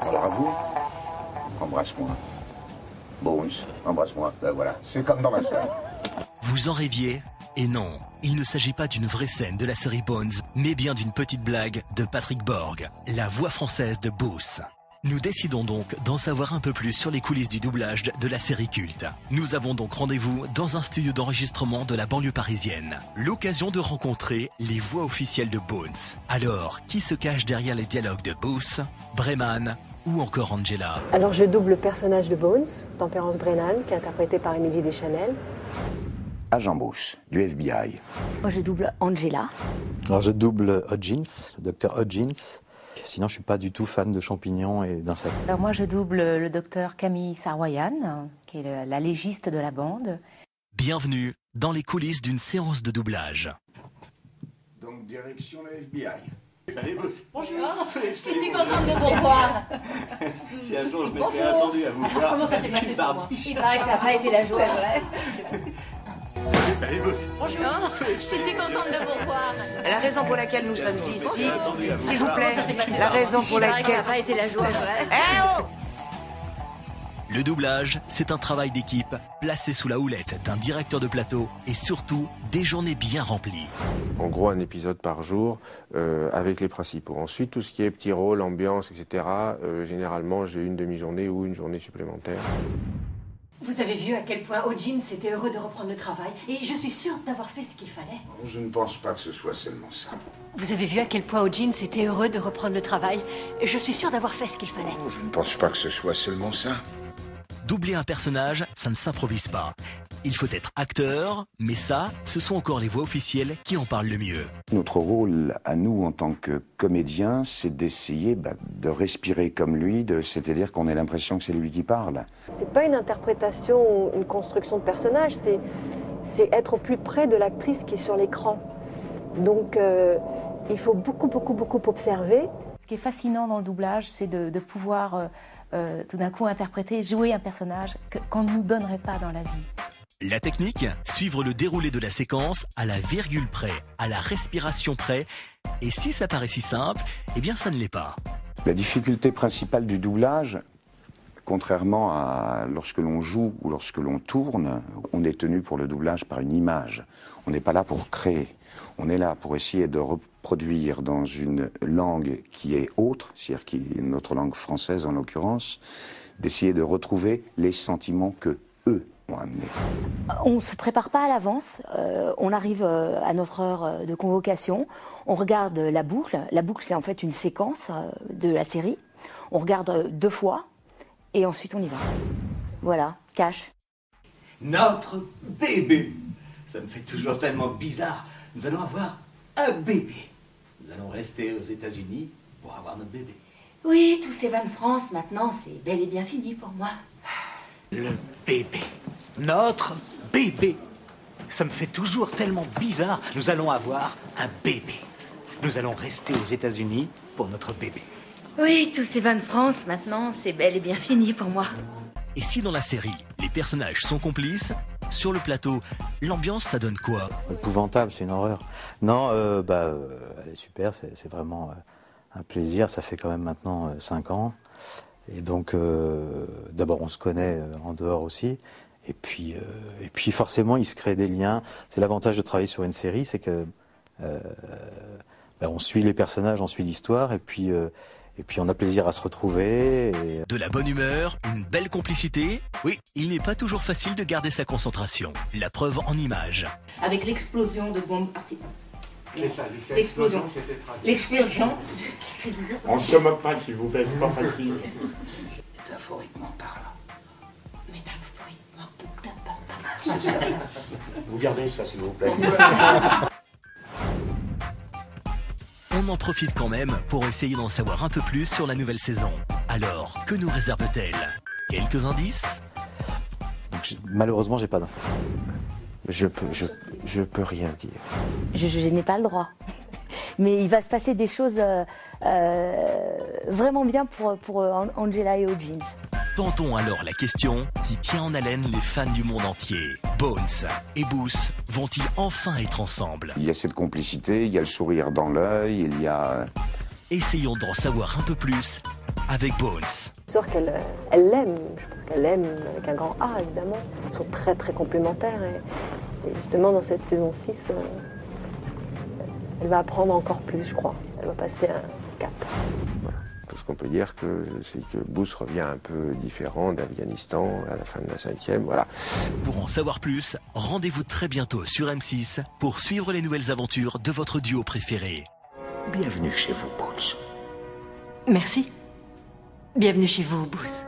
Alors à vous, embrasse-moi. Bones, embrasse-moi. Ben voilà, c'est comme dans ma série. Vous en rêviez? Et non, il ne s'agit pas d'une vraie scène de la série Bones, mais bien d'une petite blague de Patrick Borg, la voix française de Booth. Nous décidons donc d'en savoir un peu plus sur les coulisses du doublage de la série culte. Nous avons donc rendez-vous dans un studio d'enregistrement de la banlieue parisienne. L'occasion de rencontrer les voix officielles de Bones. Alors, qui se cache derrière les dialogues de Booth, Breman ou encore Angela? Alors je double le personnage de Bones, Tempérance Brennan, qui est interprété par Émilie Deschanel. Agent Booth, du FBI. Moi, je double Angela. Alors, je double Hodgins, le docteur Hodgins. Sinon, je suis pas du tout fan de champignons et d'insectes. Alors moi, je double le docteur Camille Sarwayan, qui est la légiste de la bande. Bienvenue dans les coulisses d'une séance de doublage. Donc, direction le FBI. Salut, Booth. Bonjour. Je suis contente de vous revoir. Si un jour je m'étais attendu à vous voir. Comment ça s'est passé sur moi? Il paraît que ça n'a pas été la joie. Salut, Booth. Bonjour. Je suis contente de vous revoir. La raison pour laquelle nous sommes ici, s'il vous plaît, la raison pour laquelle... Ça n'a pas été la joie. Eh oh! Le doublage, c'est un travail d'équipe placé sous la houlette d'un directeur de plateau et surtout des journées bien remplies. En gros, un épisode par jour avec les principaux. Ensuite, tout ce qui est petits rôles, ambiance, etc., généralement, j'ai une demi-journée ou une journée supplémentaire. Vous avez vu à quel point Hodgins était heureux de reprendre le travail. Et je suis sûre d'avoir fait ce qu'il fallait. Je ne pense pas que ce soit seulement ça. Vous avez vu à quel point Hodgins était heureux de reprendre le travail. Et je suis sûre d'avoir fait ce qu'il fallait. Je ne pense pas que ce soit seulement ça. Doubler un personnage, ça ne s'improvise pas. Il faut être acteur, mais ça, ce sont encore les voix officielles qui en parlent le mieux. Notre rôle, à nous, en tant que comédiens, c'est d'essayer de respirer comme lui, c'est-à-dire qu'on ait l'impression que c'est lui qui parle. C'est pas une interprétation ou une construction de personnage, c'est être au plus près de l'actrice qui est sur l'écran. Donc il faut beaucoup observer. Ce qui est fascinant dans le doublage, c'est de pouvoir tout d'un coup interpréter, jouer un personnage qu'on ne nous donnerait pas dans la vie. La technique, suivre le déroulé de la séquence à la virgule près, à la respiration près. Et si ça paraît si simple, eh bien ça ne l'est pas. La difficulté principale du doublage, contrairement à lorsque l'on joue ou lorsque l'on tourne, on est tenu pour le doublage par une image. On n'est pas là pour créer. On est là pour essayer de reproduire dans une langue qui est autre, c'est-à-dire qui est notre langue française en l'occurrence, d'essayer de retrouver les sentiments que eux ont amenés. On ne se prépare pas à l'avance. On arrive à notre heure de convocation. On regarde la boucle. La boucle, c'est en fait une séquence de la série. On regarde 2 fois et ensuite on y va. Voilà, cash. Notre bébé. Ça me fait toujours tellement bizarre. Nous allons avoir un bébé. Nous allons rester aux États-Unis pour avoir notre bébé. Oui, tous ces vannes France, maintenant, c'est bel et bien fini pour moi. Le bébé. Notre bébé. Ça me fait toujours tellement bizarre. Nous allons avoir un bébé. Nous allons rester aux États-Unis pour notre bébé. Oui, tous ces vannes France, maintenant, c'est bel et bien fini pour moi. Et si dans la série, les personnages sont complices, sur le plateau, l'ambiance, ça donne quoi? Épouvantable, c'est une horreur. Non, elle est super, c'est vraiment un plaisir. Ça fait quand même maintenant 5 ans. Et donc, d'abord, on se connaît en dehors aussi. Et puis forcément, il se crée des liens. C'est l'avantage de travailler sur une série, c'est que on suit les personnages, on suit l'histoire, et puis on a plaisir à se retrouver. De la bonne humeur, une belle complicité. Oui, il n'est pas toujours facile de garder sa concentration. La preuve en images. Avec l'explosion de bombes artificielles. C'est ça, L'explosion. L'explosion. On ne se moque pas, s'il vous plaît, c'est pas facile. Métaphoriquement parlant. Métaphoriquement parlant. C'est ça. Vous gardez ça, s'il vous plaît. On en profite quand même pour essayer d'en savoir un peu plus sur la nouvelle saison. Alors, que nous réserve-t-elle? Quelques indices? Donc, malheureusement, j'ai pas d'infos. Je peux rien dire. Je n'ai pas le droit. Mais il va se passer des choses vraiment bien pour Angela et Hodgins. Tentons alors la question qui tient en haleine les fans du monde entier. Bones et Booth vont-ils enfin être ensemble? Il y a cette complicité, il y a le sourire dans l'œil, il y a... Essayons d'en savoir un peu plus avec Bones. C'est sûr qu'elle l'aime, je pense qu'elle l'aime avec un grand A évidemment. Ils sont très très complémentaires et justement dans cette saison 6, elle va apprendre encore plus je crois. Elle va passer un cap. Voilà. Tout ce qu'on peut dire, c'est que Booth revient un peu différent d'Afghanistan à la fin de la 5e. Voilà. Pour en savoir plus, rendez-vous très bientôt sur M6 pour suivre les nouvelles aventures de votre duo préféré. Bienvenue chez vous, Bones. Merci. Bienvenue chez vous, Booth.